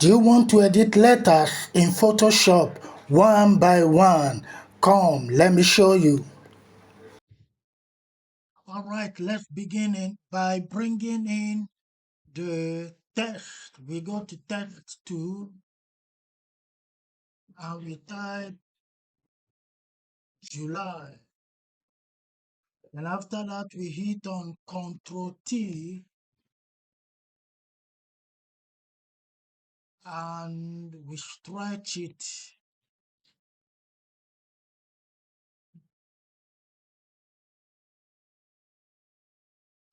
Do you want to edit letters in Photoshop one by one? Come, let me show you. Alright, let's begin by bringing in the text. We go to text 2 and we type July. And after that, we hit on Ctrl T and we stretch it.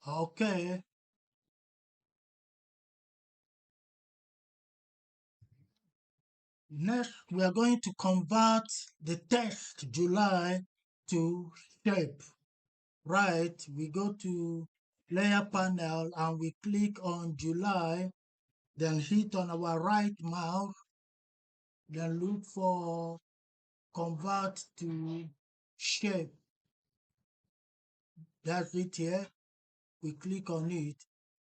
Okay. Next, we are going to convert the text July to shape. Right, we go to layer panel and we click on July, then hit on our right mouse, then look for convert to shape. That's it here. We click on it.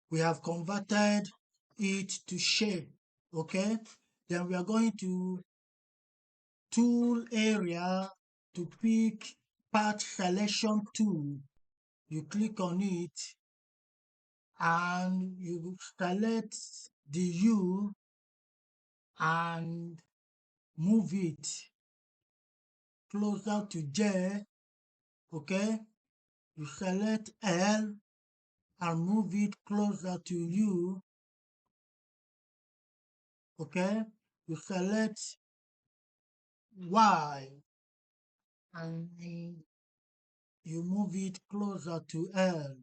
We have converted it to shape. Okay, then we are going to tool area to pick part selection tool. You click on it and you select the U and move it closer to J. Okay, you select L and move it closer to U. Okay, you select Y and you move it closer to L.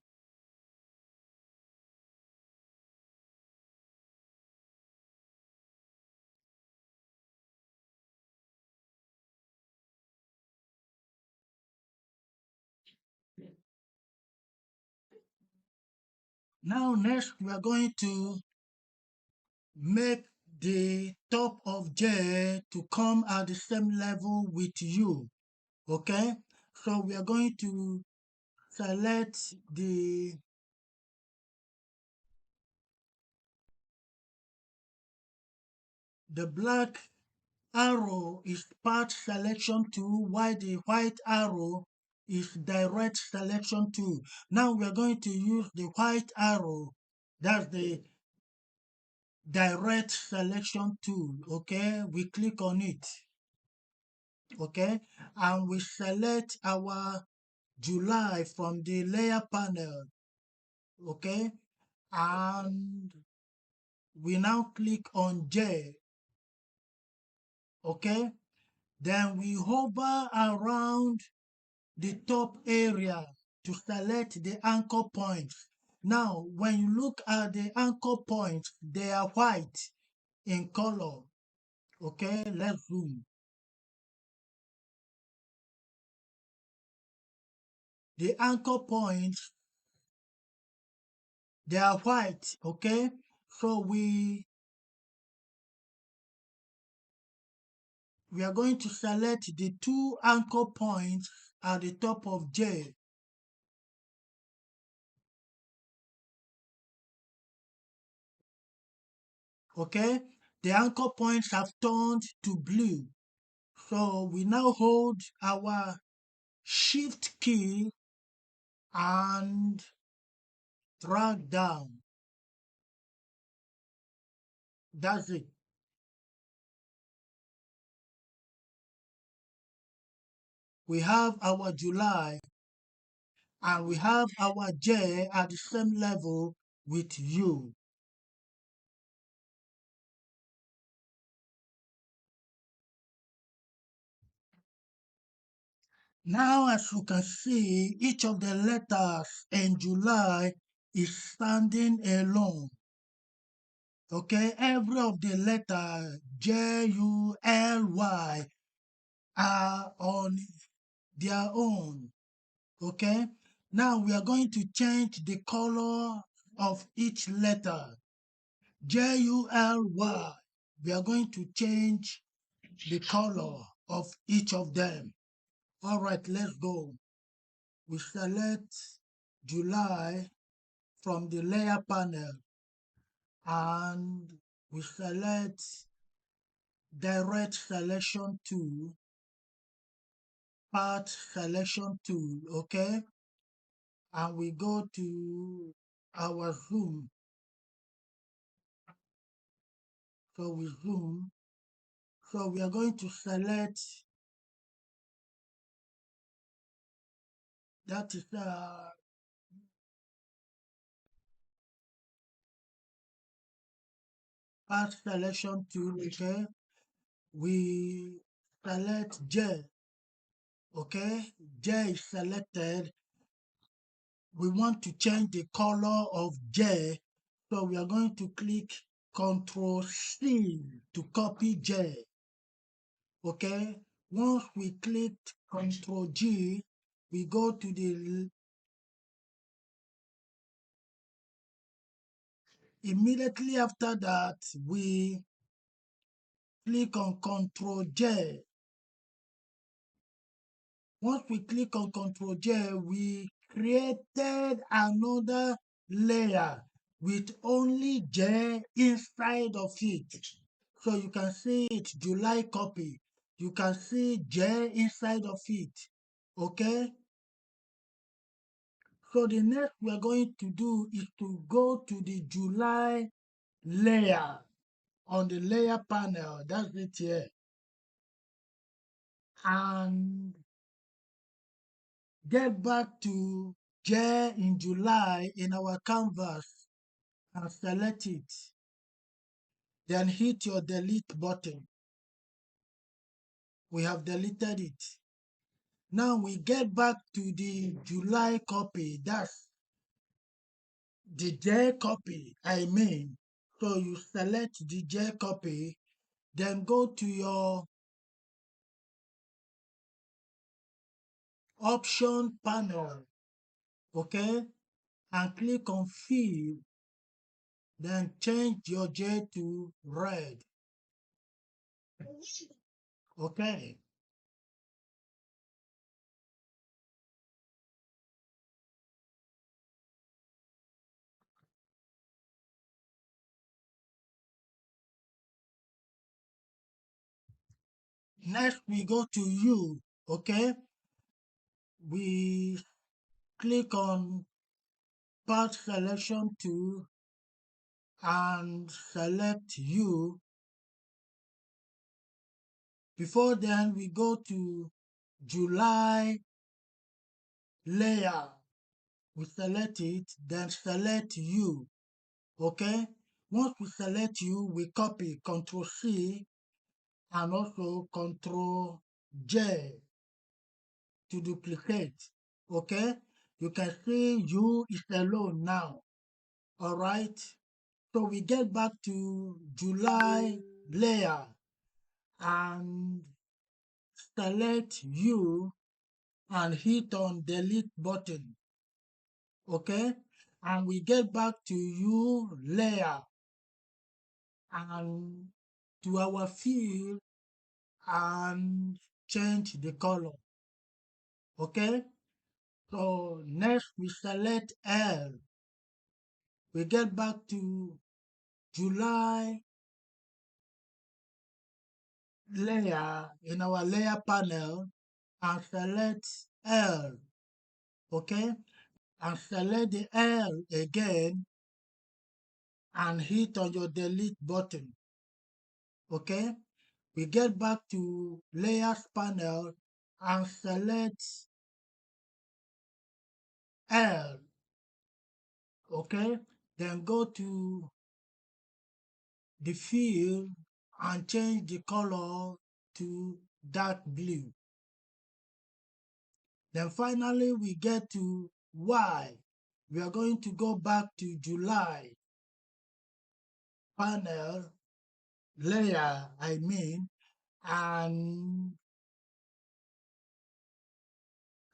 Now next we are going to make the top of J to come at the same level with U. Okay, so we are going to select the black arrow is part selection tool, while the white arrow is direct selection tool. Now we are going to use the white arrow, that's the direct selection tool. Okay, we click on it. Okay, and we select our July from the layer panel. Okay, and we now click on J. Okay, then we hover around the top area to select the anchor points. Now, when you look at the anchor points, they are white in color. Okay, let's zoom. The anchor points, they are white. Okay, so we are going to select the two anchor points at the top of J. Okay, the anchor points have turned to blue. So we now hold our shift key and drag down. That's it. We have our July and we have our J at the same level with U. Now, as you can see, each of the letters in July is standing alone. Okay, every of the letters J-U-L-Y are on their own. Okay, now we are going to change the color of each letter. J-U-L-Y. We are going to change the color of each of them. All right, let's go. We select July from the layer panel and we select direct selection tool, path selection tool, okay? And we go to our zoom. So we zoom. So we are going to select, that is path selection tool, okay? We select J, okay? J is selected. We want to change the color of J, so we are going to click Ctrl C to copy J, okay? Once we click Ctrl G, we go to the, immediately after that, we click on Ctrl J. Once we click on Ctrl J, we created another layer with only J inside of it. So you can see it, July copy. You can see J inside of it. Okay? So the next we are going to do is to go to the July layer on the layer panel. That's it here. And get back to J in July in our canvas and select it. Then hit your delete button. We have deleted it. Now we get back to the July copy. That's the J copy, I mean. So you select the J copy, then go to your option panel, okay? And click on fill, then change your J to red, okay? Next we go to U, okay? We click on path selection tool and select U. Before then, we go to July layer. We select it, then select U. Okay? Once we select U, we copy Ctrl C and also Ctrl J to duplicate. Okay? You can see U is alone now. Alright? So we get back to July layer and select U and hit on delete button, okay? And we get back to U layer and to our field and change the color, okay? So next we select L. We get back to July layer in our layer panel and select L, okay? And select the L again and hit on your delete button, okay? We get back to layers panel and select L, okay? Then go to the field and change the color to dark blue. Then finally we get to Y. We are going to go back to July panel layer, I mean, and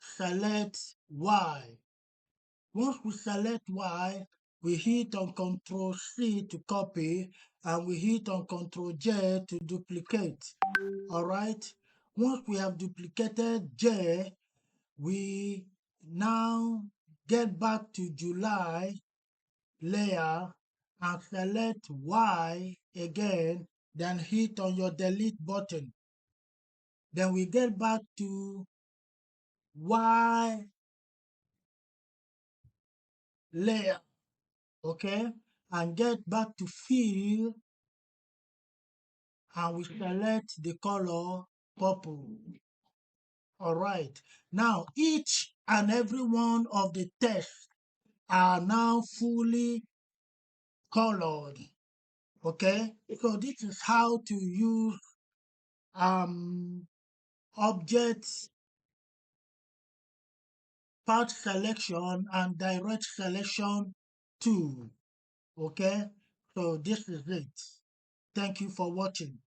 select Y. Once we select Y, we hit on Ctrl C to copy and we hit on Ctrl J to duplicate. Alright, once we have duplicated J, we now get back to July layer and select Y again, then hit on your delete button. Then we get back to Y layer, okay, and get back to fill, and we select the color purple. All right. Now each and every one of the tests are now fully colored. Okay. So this is how to use um objects, path selection and direct selection tool. Okay. So this is it. Thank you for watching.